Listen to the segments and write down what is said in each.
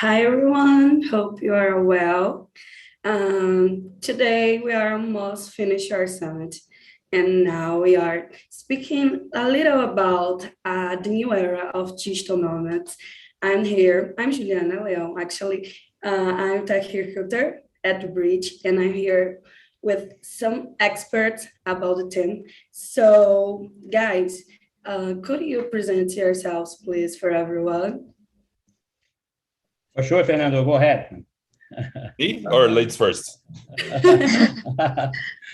Hi everyone, hope you are well. Today we are almost finished our summit, and now we are speaking a little about the new era of digital nomads. I'm Juliana Leão, actually. I'm tech recruiter at the Bridge, and I'm here with some experts about the team. So, guys, could you present yourselves, please, for everyone? For sure, Fernando, go ahead. Me or ladies first? Okay,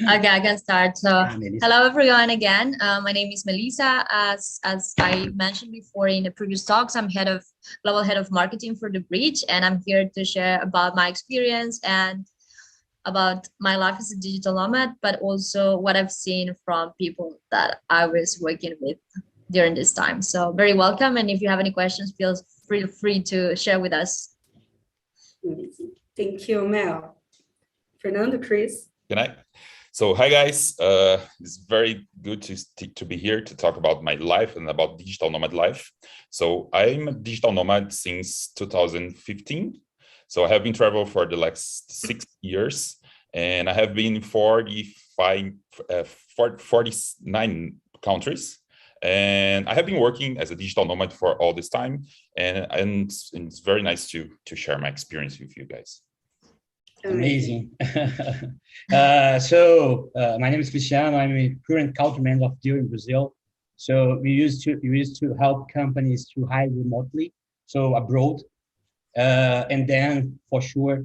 I can start. So, hello everyone again. My name is Melissa. As I mentioned before in the previous talks, I'm global head of marketing for the Bridge, and I'm here to share about my experience and about my life as a digital nomad, but also what I've seen from people that I was working with during this time. So, very welcome, and if you have any questions, feel free to share with us. Thank you, Mel. Fernando, Chris. Can I? So, hi guys. It's very good to be here to talk about my life and about digital nomad life. So, I'm a digital nomad since 2015. So, I have been traveling for the last 6 years, and I have been in 49 countries. And I have been working as a digital nomad for all this time, and it's very nice to share my experience with you guys. Amazing. My name is Cristiano. I'm a current country manager of Deal in Brazil. So we used to help companies to hire remotely, so abroad, and then for sure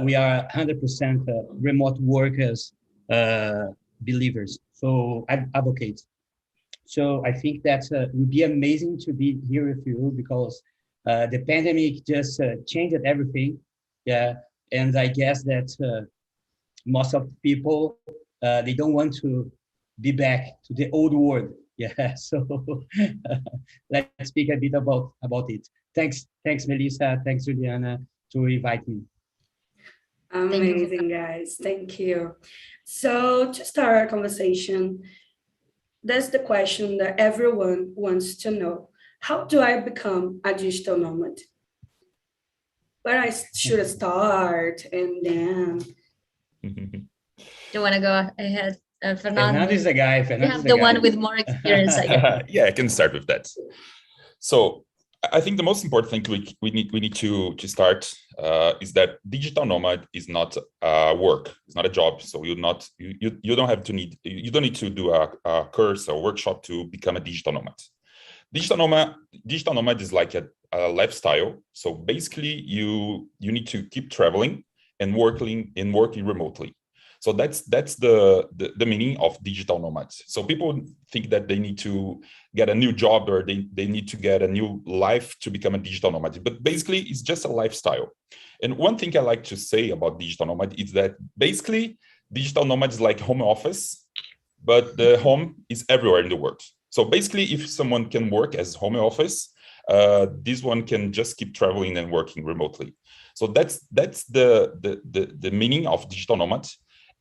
we are 100% remote workers believers. So advocates. So I think that would be amazing to be here with you because the pandemic just changed everything. Yeah, and I guess that most of the people they don't want to be back to the old world. Yeah, so let's speak a bit about it. Thanks, Melissa. Thanks, Juliana, to invite me. Amazing, guys. Thank you. So to start our conversation, that's the question that everyone wants to know. How do I become a digital nomad? Where I should start, and then... Do you want to go ahead, Fernando? Fernando is the guy. You have the one with more experience, I guess. Yeah, I can start with that. So I think the most important thing we need to start is that digital nomad is not work. It's not a job. So you don't need to do a course or workshop to become a digital nomad. Digital nomad is like a lifestyle. So basically, you need to keep traveling and working remotely. So that's the meaning of digital nomads. So people think that they need to get a new job or they need to get a new life to become a digital nomad. But basically, it's just a lifestyle. And one thing I like to say about digital nomad is that basically digital nomad is like home office, but the home is everywhere in the world. So basically, if someone can work as home office, this one can just keep traveling and working remotely. So that's the meaning of digital nomad.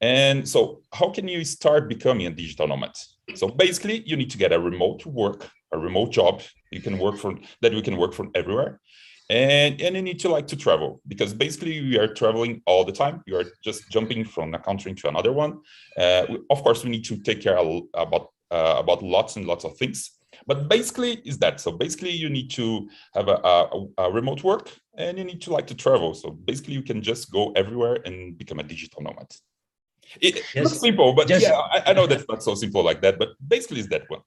And so how can you start becoming a digital nomad? So basically, you need to get a remote job you can work from everywhere. And you need to like to travel because basically we are traveling all the time. You are just jumping from a country to another one. Of course, we need to take care about lots and lots of things. But basically is that. So basically you need to have a remote work and you need to like to travel. So basically you can just go everywhere and become a digital nomad. It's not simple, but yeah, I know that's not so simple like that, but basically it's that one.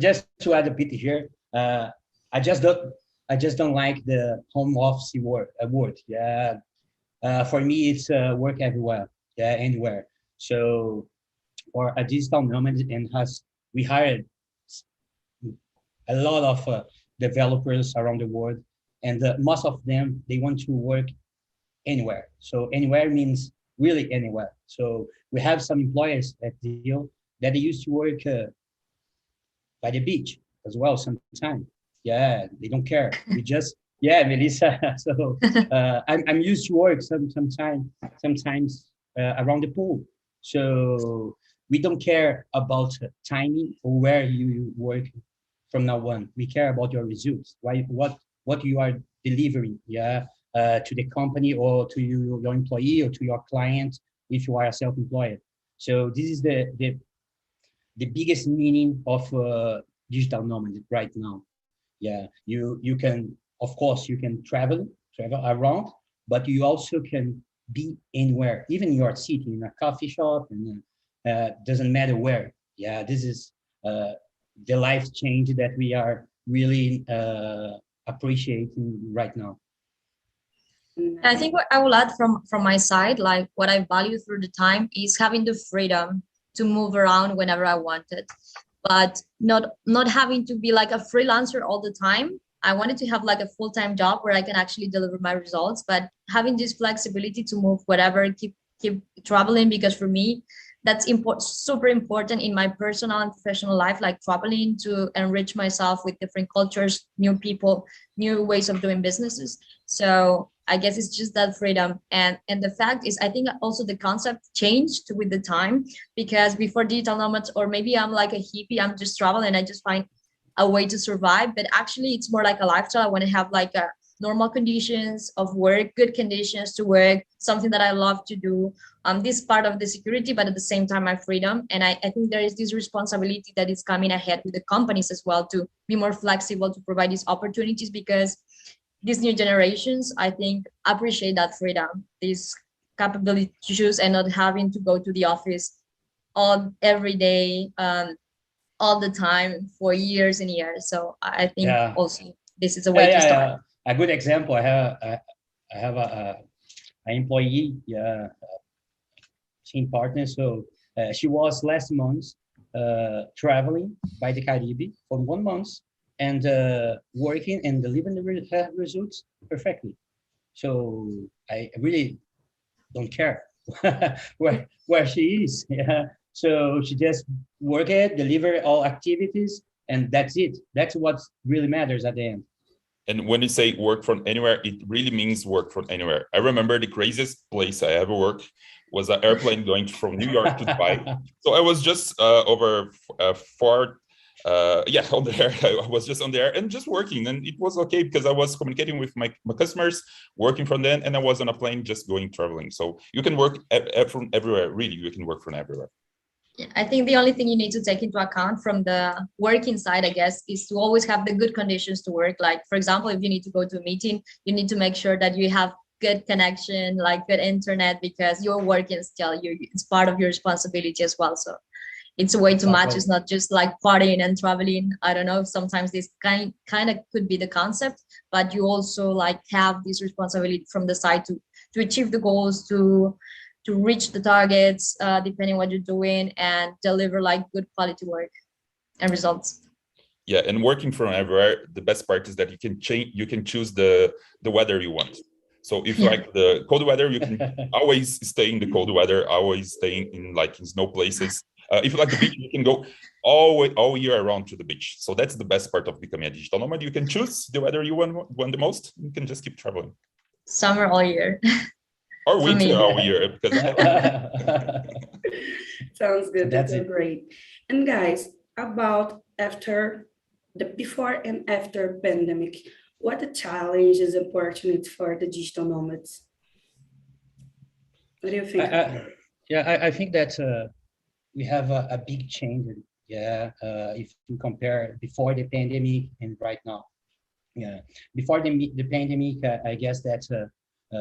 Just to add a bit here, I just don't like the home office word. Yeah, for me it's work everywhere. Yeah, anywhere. So for a digital nomad and we hired a lot of developers around the world, and most of them they want to work anywhere. So anywhere means really anywhere. So we have some employers at Deal that they used to work by the beach as well sometimes. Yeah, they don't care. We just Melissa. So I'm used to work sometimes around the pool. So we don't care about timing or where you work from now on. We care about your results. What you are delivering, to the company or to your employee or to your client if you are a self-employed. So this is the biggest meaning of digital nomad right now. Yeah, you can, of course, you can travel around, but you also can be anywhere, even your city, in a coffee shop, and doesn't matter where. Yeah, this is the life change that we are really appreciating right now. I think what I will add from my side, like what I value through the time is having the freedom to move around whenever I wanted, but not having to be like a freelancer all the time. I wanted to have like a full-time job where I can actually deliver my results, but having this flexibility to move whatever, keep traveling, because for me, that's super important in my personal and professional life, like traveling to enrich myself with different cultures, new people, new ways of doing businesses. So I guess it's just that freedom. And the fact is, I think also the concept changed with the time, because before digital nomads, or maybe I'm like a hippie, I'm just traveling and I just find a way to survive. But actually it's more like a lifestyle. I want to have like a normal conditions of work, good conditions to work, something that I love to do. This part of the security, but at the same time, my freedom. And I think there is this responsibility that is coming ahead with the companies as well, to be more flexible, to provide these opportunities, because these new generations, I think, appreciate that freedom, this capability to choose and not having to go to the office every day, all the time for years and years. So I think also this is a way to start. A good example. I have an employee, team partner. So she was last month traveling by the Caribbean for 1 month and working and delivering her results perfectly. So I really don't care where she is. Yeah. So she just work it, deliver all activities, and that's it. That's what really matters at the end. And when you say work from anywhere, it really means work from anywhere. I remember the craziest place I ever worked was an airplane going from New York to Dubai. So I was just over on the air. I was just on the air and just working, and it was okay because I was communicating with my customers, working from them, and I was on a plane just going traveling. So you can work from everywhere. Really, you can work from everywhere. I think the only thing you need to take into account from the working side, I guess, is to always have the good conditions to work. Like, for example, if you need to go to a meeting, you need to make sure that you have good connection, like good internet, because you're working still. It's part of your responsibility as well. So it's a way to match. It's not just like partying and traveling. I don't know. Sometimes this kind of could be the concept, but you also like have this responsibility from the side to achieve the goals, to reach the targets, depending what you're doing, and deliver like good quality work and results. Yeah, and working from everywhere, the best part is that you can choose the weather you want. So if you like the cold weather, you can always stay in the cold weather, always stay in snow places. If you like the beach, you can go all year around to the beach. So that's the best part of becoming a digital nomad. You can choose the weather you want the most. You can just keep traveling. Summer all year. Or winter all year. Because sounds good. That's great. And guys, about before and after pandemic, what the challenges and opportunities for the digital nomads? What do you think? I think that we have a big change. If you compare before the pandemic and right now. Before the pandemic, I guess that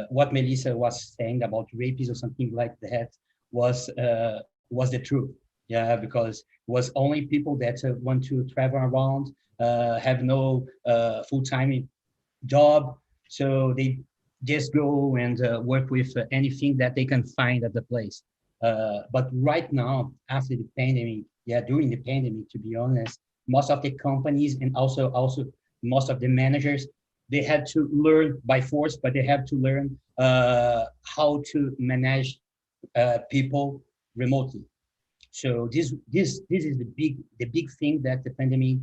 what Melissa was saying about rapists or something like that was the truth. Because it was only people that want to travel around, have no full-time job, so they just go and work with anything that they can find at the place. But right now, after the pandemic, during the pandemic, to be honest, most of the companies and also most of the managers, they had to learn by force, but they have to learn how to manage people remotely. So this is the big thing that the pandemic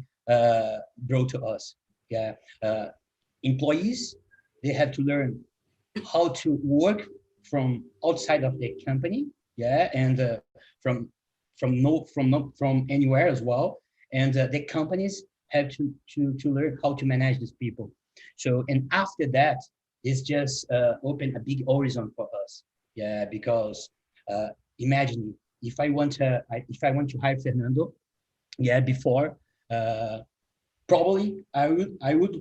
brought to us. Employees, they have to learn how to work from outside of the company, and from anywhere as well. And the companies have to learn how to manage these people. So, and after that, it's just open a big horizon for us. Yeah, because imagine if I want to hire Fernando, yeah, before probably I would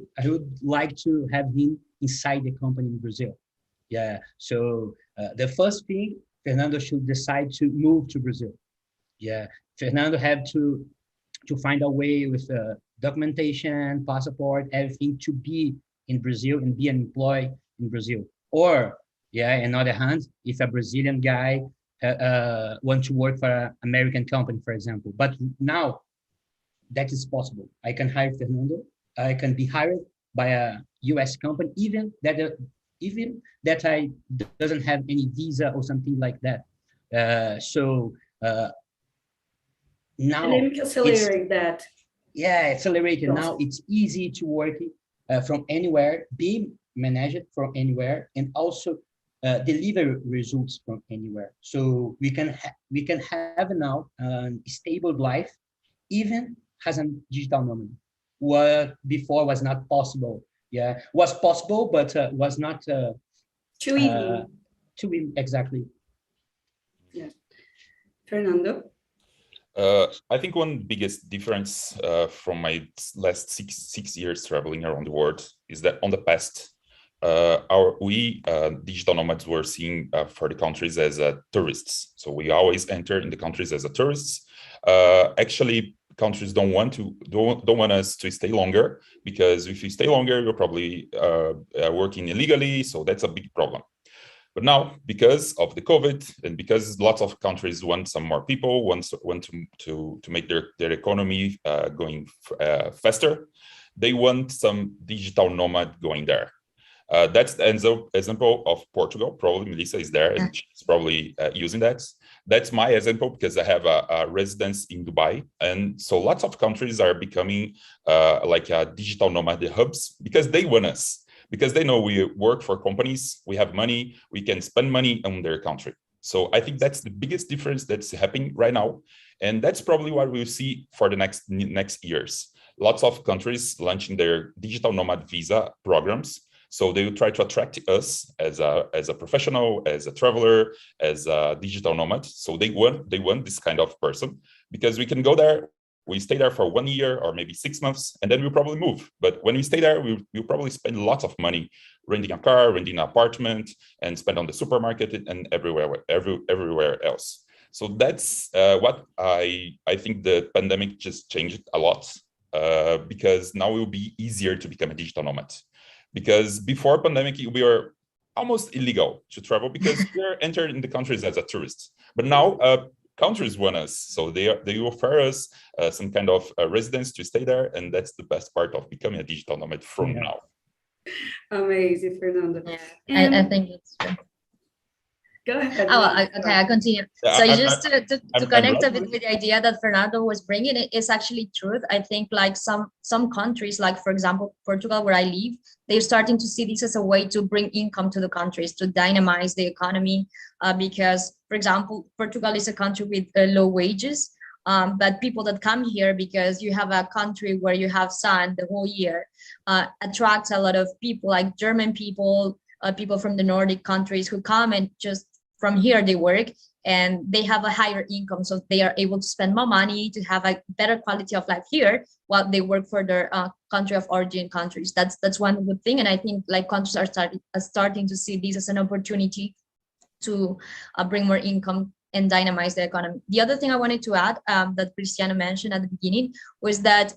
like to have him inside the company in Brazil. Yeah. So the first thing, Fernando should decide to move to Brazil. Yeah. Fernando had to find a way with documentation, passport, everything to be in Brazil and be an employee in Brazil. Or, yeah, on the other hand, if a Brazilian guy want to work for an American company, for example. But now that is possible. I can hire Fernando. I can be hired by a U.S. company, even that I doesn't have any visa or something like that. So now And then we can it's accelerate that. yeah, accelerated. Awesome. Now it's easy to work from anywhere, be managed from anywhere, and also deliver results from anywhere. So we can have now a stable life, even as a digital nomad. What before was not possible. Yeah, was possible, but was not Too easy. exactly. Yeah. Fernando? I think one biggest difference from my last six years traveling around the world is that on the past, we digital nomads were seen for the countries as tourists. So we always enter in the countries as tourists. Actually, countries don't want us to stay longer, because if you stay longer, you're probably working illegally. So that's a big problem. But now, because of the COVID and because lots of countries want some more people, want to make their economy going faster, they want some digital nomad going there. That's the example of Portugal. Probably Melissa is there and she's probably using that. That's my example because I have a residence in Dubai. And so lots of countries are becoming like digital nomad hubs because they want us. Because they know we work for companies, we have money, we can spend money on their country. So I think that's the biggest difference that's happening right now. And that's probably what we'll see for the next years. Lots of countries launching their digital nomad visa programs. So they will try to attract us as a professional, as a traveler, as a digital nomad. So they want this kind of person because we can go there. We stay there for 1 year or maybe 6 months, and then we'll probably move. But when we stay there, we'll probably spend lots of money renting a car, renting an apartment, and spend on the supermarket and everywhere else. So that's what I think the pandemic just changed a lot because now it will be easier to become a digital nomad. Because before pandemic, we were almost illegal to travel because we're entered in the countries as a tourist. But now countries want us, so they offer us some kind of residence to stay there, and that's the best part of becoming a digital nomad from now. Amazing, Fernando. Yeah, I think it's true. Go ahead. Okay, I continue. So just to connect a bit with the idea that Fernando was bringing, it is actually truth. I think like some countries, like for example, Portugal, where I live, they're starting to see this as a way to bring income to the countries, to dynamize the economy. Because, for example, Portugal is a country with low wages, but people that come here because you have a country where you have sun the whole year attracts a lot of people, like German people, people from the Nordic countries who come and just from here they work and they have a higher income, so they are able to spend more money to have a better quality of life here while they work for their country of origin countries. That's one good thing, and I think like countries are starting to see this as an opportunity to bring more income and dynamize the economy. The other thing I wanted to add that Cristiano mentioned at the beginning was that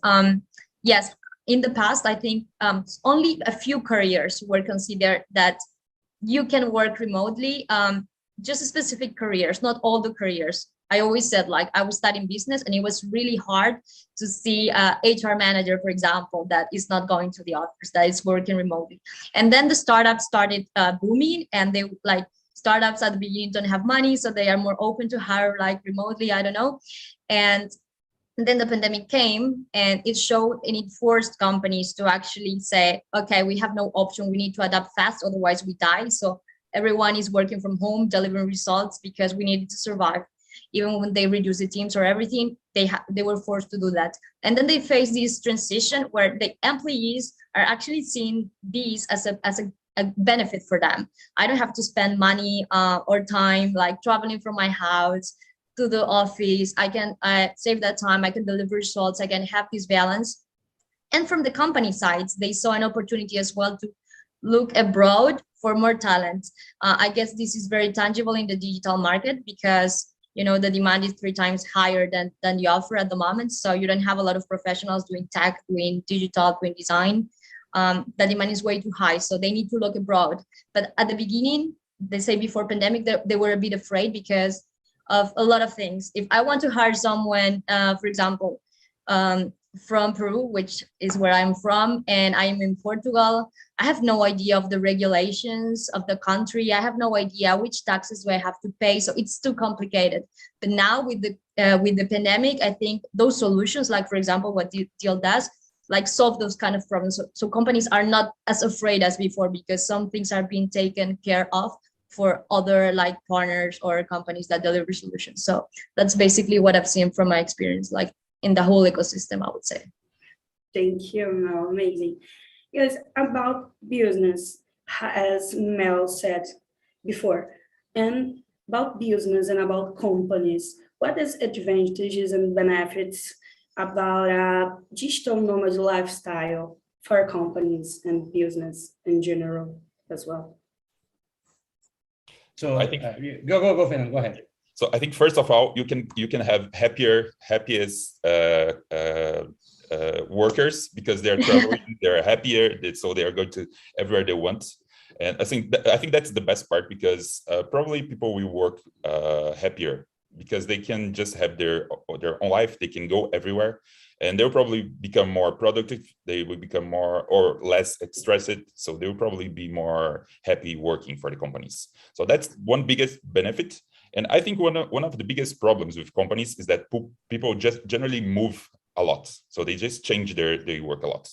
yes, in the past I think only a few careers were considered that you can work remotely. Just specific careers, not all the careers. I always said, like, I was studying business and it was really hard to see a HR manager, for example, that is not going to the office, that is working remotely. And then the startups started booming, and they like startups at the beginning don't have money, so they are more open to hire like remotely, I don't know. And then the pandemic came and it showed and it forced companies to actually say, okay, we have no option, we need to adapt fast, otherwise we die. So everyone is working from home, delivering results because we needed to survive. even when they reduce the teams or everything, they were forced to do that. And then they face this transition where the employees are actually seeing these as a benefit for them. I don't have to spend money or time like traveling from my house to the office. I can save that time. I can deliver results. I can have this balance. And from the company sides, they saw an opportunity as well to look abroad for more talent. I guess this is very tangible in the digital market because the demand is 3 times higher than the offer at the moment. So you don't have a lot of professionals doing tech, doing digital, doing design. The demand is way too high, so they need to look abroad. But at the beginning, they say before pandemic, they were a bit afraid because of a lot of things. If I want to hire someone, for example, from Peru, which is where I'm from, and I'm in Portugal, I have no idea of the regulations of the country. I have no idea which taxes do I have to pay. So it's too complicated. But now with the pandemic, I think those solutions, like for example, what Deal does, like solve those kind of problems. So companies are not as afraid as before because some things are being taken care of for other like partners or companies that deliver solutions. So that's basically what I've seen from my experience, like in the whole ecosystem, I would say. Thank you, Mel. Amazing. Yes, about business, as Mel said before, and about business and about companies, what is advantages and benefits about a digital nomad lifestyle for companies and business in general as well? So I think go, Fernando. Go ahead. So I think first of all, you can have happiest workers because they're traveling, they're happier, so they are going to everywhere they want. And I think that's the best part because probably people will work happier because they can just have their own life. They can go everywhere, and they'll probably become more productive. They will become more or less stressed, so they will probably be more happy working for the companies. So that's one biggest benefit. And I think one of the biggest problems with companies is that people just generally move a lot. So they just change their work a lot.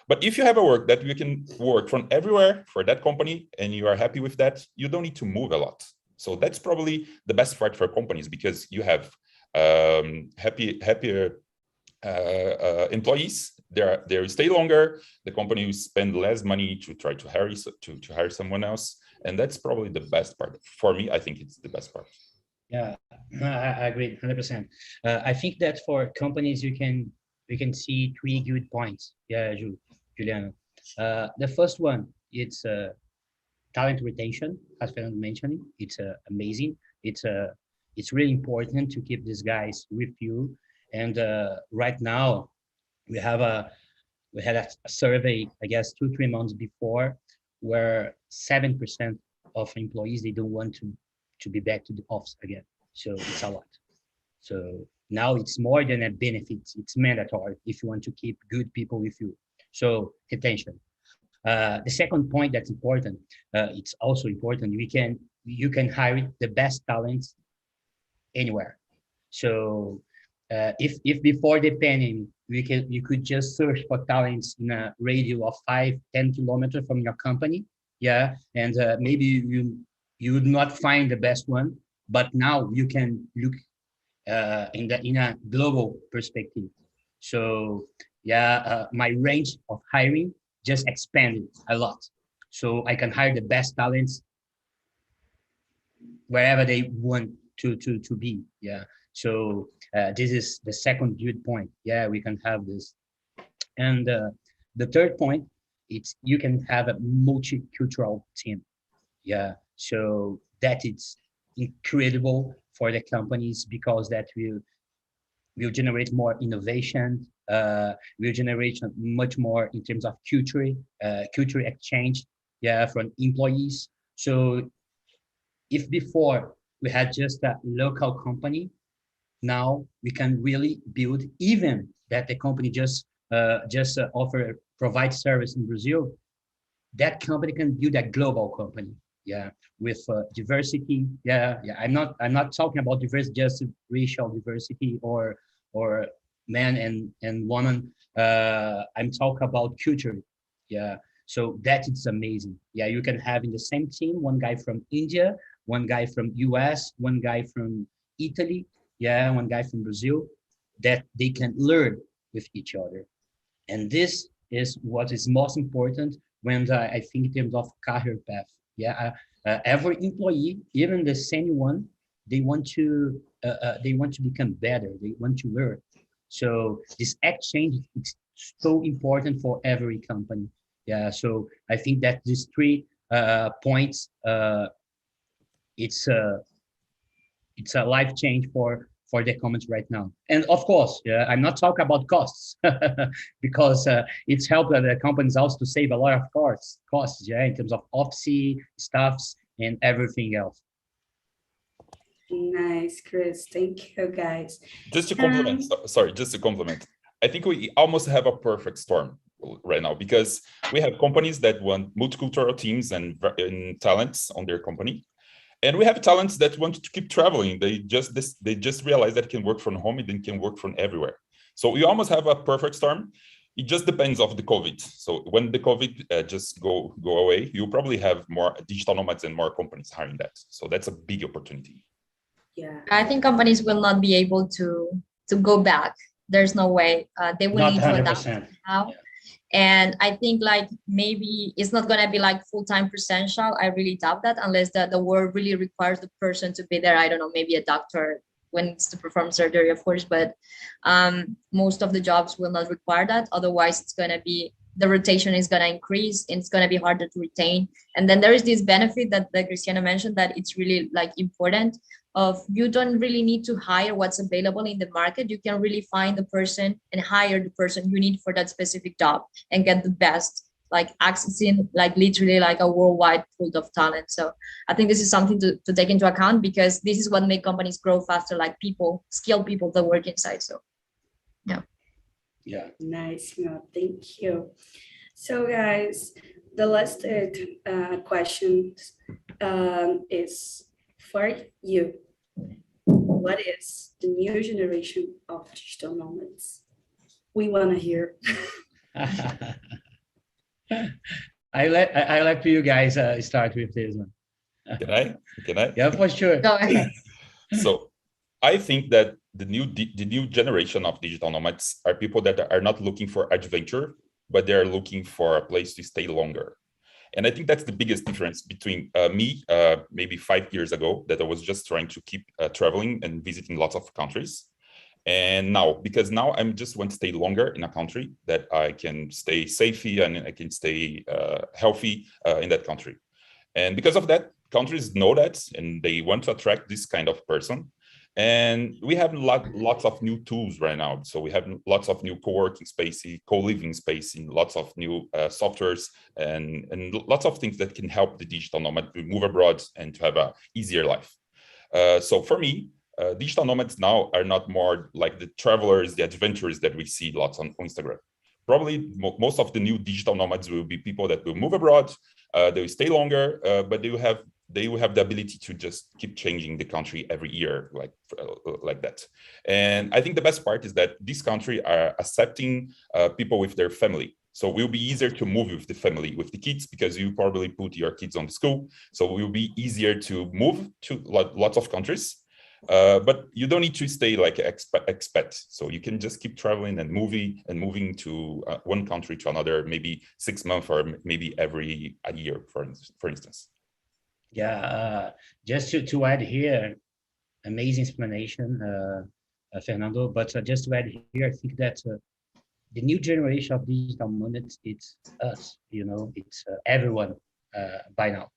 But if you have a work that you can work from everywhere for that company and you are happy with that, you don't need to move a lot. So that's probably the best part for companies because you have happier employees. They stay longer. The company will spend less money to try to hire someone else. And that's probably the best part. For me, I think it's the best part. Yeah, I agree 100%. I think that for companies, we can see 3 good points. Yeah, Juliana. The first one, it's talent retention, as Fernando mentioned. It's amazing. It's really important to keep these guys with you. And right now, we had a survey, I guess, 2-3 months before, where 7% of employees, they don't want to be back to the office again. So it's a lot. So now it's more than a benefit. It's mandatory if you want to keep good people with you. So retention. The second point that's important, it's also important. You can hire the best talents anywhere. So if before the pandemic, you could just search for talents in a radius of 5-10 kilometers from your company, yeah, and maybe you would not find the best one, but now you can look in a global perspective. So yeah, my range of hiring just expanded a lot. So I can hire the best talents wherever they want to be. Yeah. So this is the second good point. Yeah, we can have this. And the third point, it's you can have a multicultural team. Yeah. So that is incredible for the companies because that will generate more innovation, will generate much more in terms of culture exchange, yeah, from employees. So if before we had just a local company, now we can really build, even that the company just provide service in Brazil, that company can build a global company, yeah, with diversity. Yeah. I'm not talking about diversity, just racial diversity or man and woman. I'm talking about culture. Yeah. So that is amazing. Yeah, you can have in the same team one guy from India, one guy from US, one guy from Italy, yeah, one guy from Brazil, that they can learn with each other. And this is what is most important when I think in terms of career path. Yeah, every employee, even the same one, they want to become better. They want to learn. So this exchange is so important for every company. Yeah, so I think that these three points, it's a it's a life change for the comments right now. And of course, I'm not talking about costs because it's helped the companies also to save a lot of costs, yeah, in terms of office staffs and everything else. Nice, Chris. Thank you, guys. Just to compliment, sorry, just to compliment. I think we almost have a perfect storm right now because we have companies that want multicultural teams and talents on their company. And we have talents that want to keep traveling. They just realize that it can work from home and it can work from everywhere. So we almost have a perfect storm. It just depends of the COVID. So when the COVID just go away, you'll probably have more digital nomads and more companies hiring that. So that's a big opportunity. Yeah, I think companies will not be able to go back. There's no way. They will Not need to adapt 100%. now. Yeah. And I think like maybe it's not gonna be like full-time presential. I really doubt that unless the work really requires the person to be there. I don't know, maybe a doctor when it's to perform surgery, of course, but most of the jobs will not require that. Otherwise, it's gonna be the rotation is gonna increase and it's gonna be harder to retain. And then there is this benefit that Cristiano mentioned that it's really like important of you don't really need to hire what's available in the market. You can really find the person and hire the person you need for that specific job and get the best, like accessing like literally like a worldwide pool of talent. So I think this is something to take into account because this is what make companies grow faster, like people, skilled people that work inside. So yeah. Yeah. nice. No, thank you. So, guys, the last question is for you. What is the new generation of digital nomads? We want to hear. I like you guys start with this one. Can I? Yeah, for sure. Go ahead. So I think that the new generation of digital nomads are people that are not looking for adventure, but they are looking for a place to stay longer. And I think that's the biggest difference between me, maybe 5 years ago, that I was just trying to keep traveling and visiting lots of countries. And now, because now I'm just want to stay longer in a country that I can stay safely and I can stay healthy in that country. And because of that, countries know that and they want to attract this kind of person. And we have lots of new tools right now. So we have lots of new co-working spaces, co-living spaces, lots of new softwares and lots of things that can help the digital nomad to move abroad and to have a easier life. So for me, digital nomads now are not more like the travelers, the adventurers that we see lots on Instagram. Probably most of the new digital nomads will be people that will move abroad, they will stay longer, but they will have the ability to just keep changing the country every year, like that. And I think the best part is that this country are accepting people with their family. So it will be easier to move with the family, with the kids, because you probably put your kids on the school. So it will be easier to move to lots of countries. But you don't need to stay like expat. So you can just keep traveling and moving to one country to another, maybe 6 months or maybe every a year, for instance. Yeah, just to add here, amazing explanation, Fernando. But just to add here, I think that the new generation of digital nomads, it's us, it's everyone by now.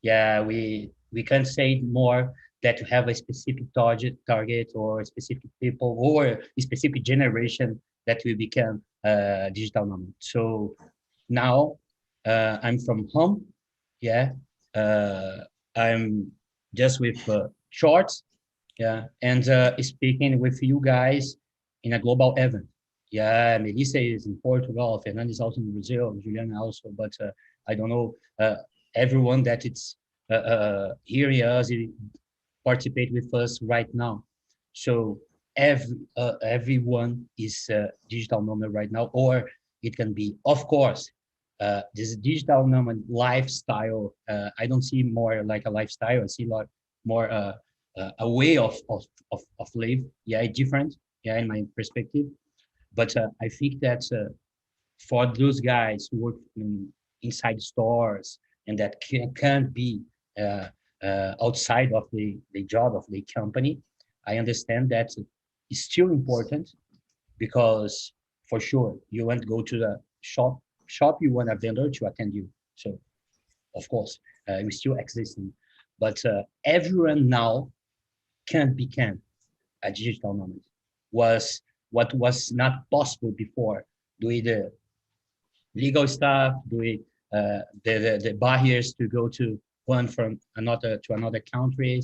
Yeah, we can't say more that to have a specific target or specific people or a specific generation that will become digital nomad. So now I'm from home. Yeah, I'm just with shorts. Yeah, and speaking with you guys in a global event. Yeah, Melissa is in Portugal, Fernando is also in Brazil, Juliana also, but I don't know everyone that it's hearing us, participate with us right now. So everyone is digital nomad right now, or it can be, of course, this digital nomad lifestyle. I don't see more like a lifestyle. I see a lot more a way of live. Yeah, different. Yeah, in my perspective. But I think that for those guys who work inside stores and that can't be uh, outside of the job of the company, I understand that it's still important because for sure you want to go to the shop, you want a vendor to attend you. So of course we still existing, but everyone now can become a digital nomad. Was what was not possible before. Doing the legal stuff, doing the barriers to go to one from another to another country,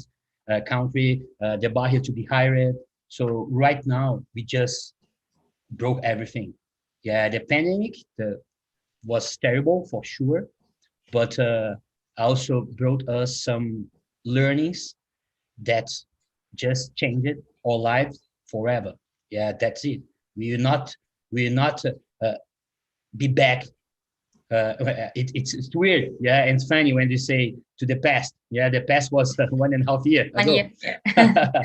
the barrier to be hired. So right now we just broke everything. Yeah, the pandemic was terrible for sure, but also brought us some learnings that just changed our lives forever. Yeah, that's it. We will not uh, be back. It's weird. Yeah, and it's funny when you say to the past. Yeah, the past was 1.5 years ago. 1 year. Yeah.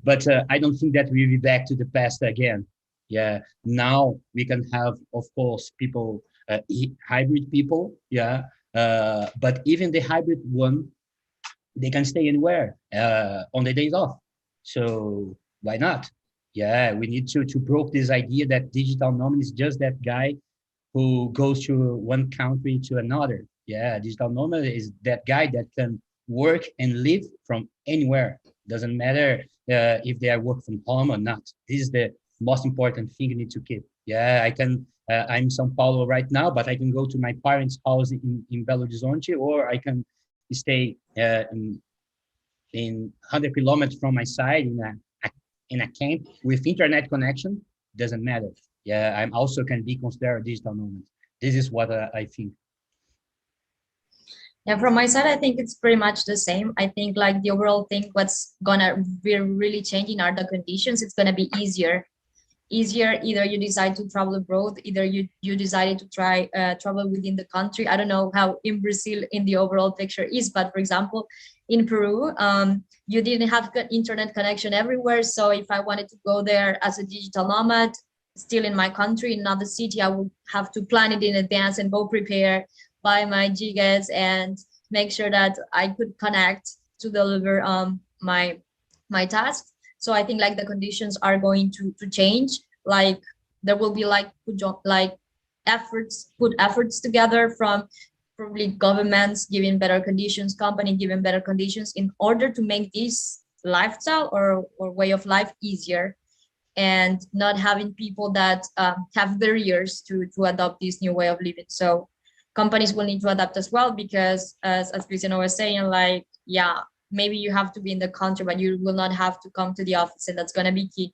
But I don't think that we'll be back to the past again. Yeah, now we can have, of course, people, hybrid people. Yeah, but even the hybrid one, they can stay anywhere on the days off. So why not? Yeah, we need to broke this idea that digital nomad is just that guy who goes to one country to another. Yeah, digital nomad is that guy that can work and live from anywhere. Doesn't matter if they are work from home or not. This is the most important thing you need to keep. Yeah, I can. I'm in São Paulo right now, but I can go to my parents' house in Belo Horizonte, or I can stay in 100 kilometers from my side in a camp with internet connection. Doesn't matter. Yeah, I'm also can be considered a digital nomad. This is what I think. Yeah, from my side, I think it's pretty much the same. I think like the overall thing, what's gonna be really changing are the conditions. It's gonna be easier. Either you decide to travel abroad, either you decided to try travel within the country. I don't know how in Brazil in the overall picture is, but for example, in Peru, you didn't have good internet connection everywhere. So if I wanted to go there as a digital nomad, still in my country, in another city, I would have to plan it in advance and go prepare, buy my gigas, and make sure that I could connect to deliver my task. So I think like the conditions are going to change. Like there will be like put efforts together from probably governments giving better conditions, company giving better conditions in order to make this lifestyle or way of life easier, and not having people that have barriers to adopt this new way of living. So companies will need to adapt as well, because as Cristiano was saying, like, yeah, maybe you have to be in the country, but you will not have to come to the office, and that's going to be key.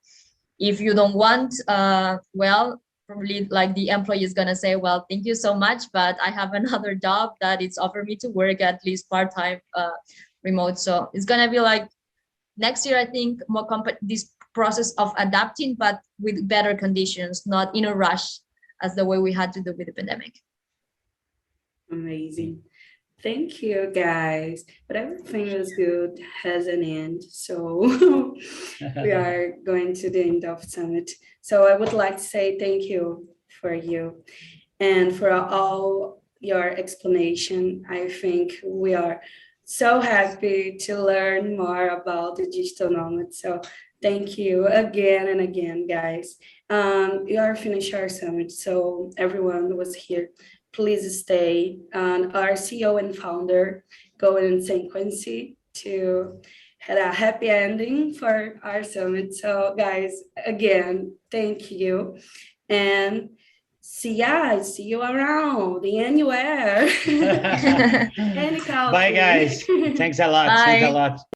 If you don't want, well, probably like the employee is going to say, well, thank you so much, but I have another job that it's offered me to work at least part-time remote. So it's going to be like next year, I think more this process of adapting, but with better conditions, not in a rush as the way we had to do with the pandemic. Amazing. Thank you, guys. But everything is good has an end. So we are going to the end of summit. So I would like to say thank you for you and for all your explanation. I think we are so happy to learn more about the digital nomad. So thank you again and again, guys. We are finished our summit. So everyone was here, please stay. Our CEO and founder, Goen Sequency, to had a happy ending for our summit. So guys, again, thank you. And see you around anywhere. Any Bye, guys. Thanks a lot. Bye. Thanks a lot.